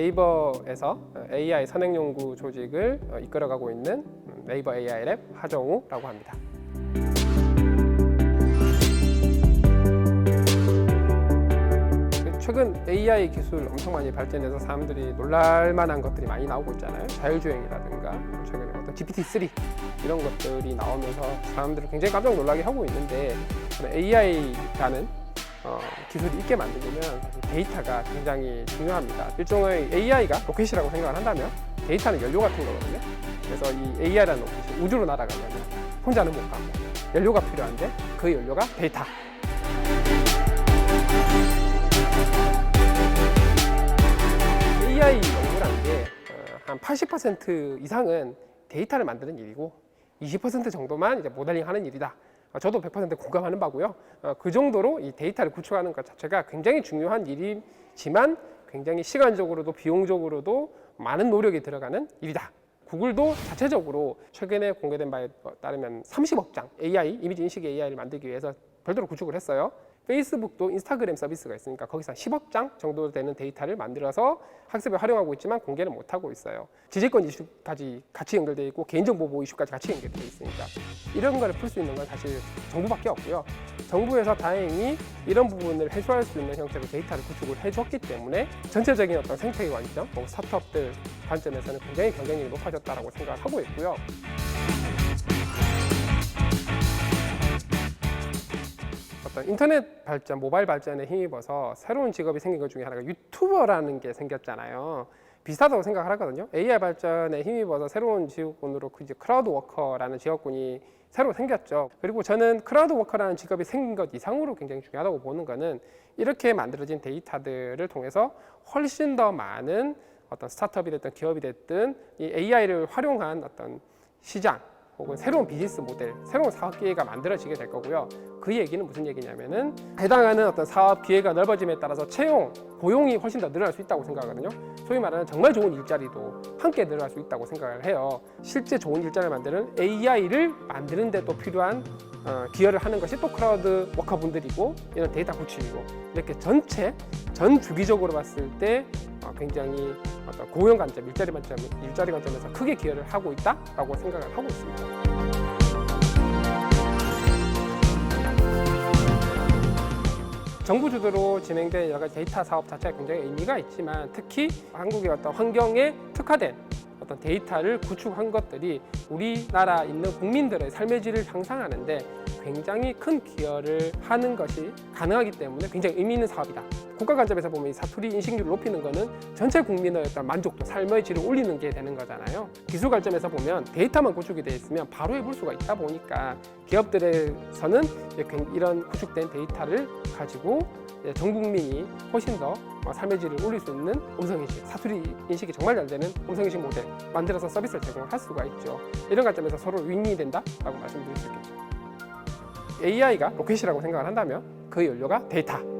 네이버에서 AI 선행연구 조직을 이끌어가고 있는 네이버 AI 랩 하정우라고 합니다. 최근 AI 기술 엄청 많이 발전해서 사람들이 놀랄만한 것들이 많이 나오고 있잖아요. 자율주행이라든가 최근에 어떤 GPT-3 이런 것들이 나오면서 사람들을 굉장히 깜짝 놀라게 하고 있는데, AI라는 기술이 있게 만들려면 데이터가 굉장히 중요합니다. 일종의 AI가 로켓이라고 생각을 한다면 데이터는 연료 같은 거거든요. 그래서 이 AI라는 로켓이 우주로 날아가려면 혼자는 못 가고 연료가 필요한데 그 연료가 데이터. AI 연구라는 게 한 80% 이상은 데이터를 만드는 일이고 20% 정도만 이제 모델링 하는 일이다. 저도 100% 공감하는 바고요. 그 정도로 이 데이터를 구축하는 것 자체가 굉장히 중요한 일이지만 굉장히 시간적으로도 비용적으로도 많은 노력이 들어가는 일이다. 구글도 자체적으로 최근에 공개된 바에 따르면 30억 장 AI, 이미지 인식 AI를 만들기 위해서 별도로 구축을 했어요. 페이스북도 인스타그램 서비스가 있으니까 거기서 10억 장 정도 되는 데이터를 만들어서 학습에 활용하고 있지만 공개를 못하고 있어요. 지질권 이슈까지 같이 연결되어 있고 개인정보 보호 이슈까지 같이 연결되어 있으니까 이런 거를 풀 수 있는 건 사실 정부밖에 없고요. 정부에서 다행히 이런 부분을 해소할 수 있는 형태로 데이터를 구축을 해줬기 때문에 전체적인 어떤 생태계 관점, 스타트업들 관점에서는 굉장히 경쟁력이 높아졌다고 생각을 하고 있고요. 인터넷 발전, 모바일 발전에 힘입어서 새로운 직업이 생긴 것 중에 하나가 유튜버라는 게 생겼잖아요. 비슷하다고 생각을 하거든요. AI 발전에 힘입어서 새로운 직업군으로 이제 크라우드 워커라는 직업군이 새로 생겼죠. 그리고 저는 크라우드 워커라는 직업이 생긴 것 이상으로 굉장히 중요하다고 보는 거는 이렇게 만들어진 데이터들을 통해서 훨씬 더 많은 어떤 스타트업이 됐든 기업이 됐든 이 AI를 활용한 어떤 시장 혹은 새로운 비즈니스 모델, 새로운 사업 기회가 만들어지게 될 거고요. 그 얘기는 무슨 얘기냐면은 해당하는 어떤 사업 기회가 넓어짐에 따라서 채용, 고용이 훨씬 더 늘어날 수 있다고 생각하거든요. 소위 말하는 정말 좋은 일자리도 함께 늘어날 수 있다고 생각을 해요. 실제 좋은 일자리를 만드는 AI를 만드는 데 또 필요한 기여를 하는 것이 또 크라우드 워커분들이고 이런 데이터 구축이고 이렇게 전 주기적으로 봤을 때 굉장히 어떤 고용 관점, 일자리 관점에서 크게 기여를 하고 있다라고 생각을 하고 있습니다. 정부 주도로 진행된 여러 가지 데이터 사업 자체가 굉장히 의미가 있지만 특히 한국의 어떤 환경에 특화된 어떤 데이터를 구축한 것들이 우리나라 있는 국민들의 삶의 질을 향상하는데 굉장히 큰 기여를 하는 것이 가능하기 때문에 굉장히 의미 있는 사업이다. 국가 관점에서 보면 이 사투리 인식률을 높이는 거는 전체 국민의 어떤 만족도, 삶의 질을 올리는 게 되는 거잖아요. 기술 관점에서 보면 데이터만 구축이 되어 있으면 바로 해볼 수가 있다 보니까 기업들에서는 이런 구축된 데이터를 가지고 전 국민이 훨씬 더 삶의 질을 올릴 수 있는 음성인식, 사투리 인식이 정말 잘 되는 음성인식 모델 만들어서 서비스를 제공할 수가 있죠. 이런 관점에서 서로 윈윈이 된다라고 말씀드릴 수 있겠죠. AI가 로켓이라고 생각을 한다면 그 연료가 데이터.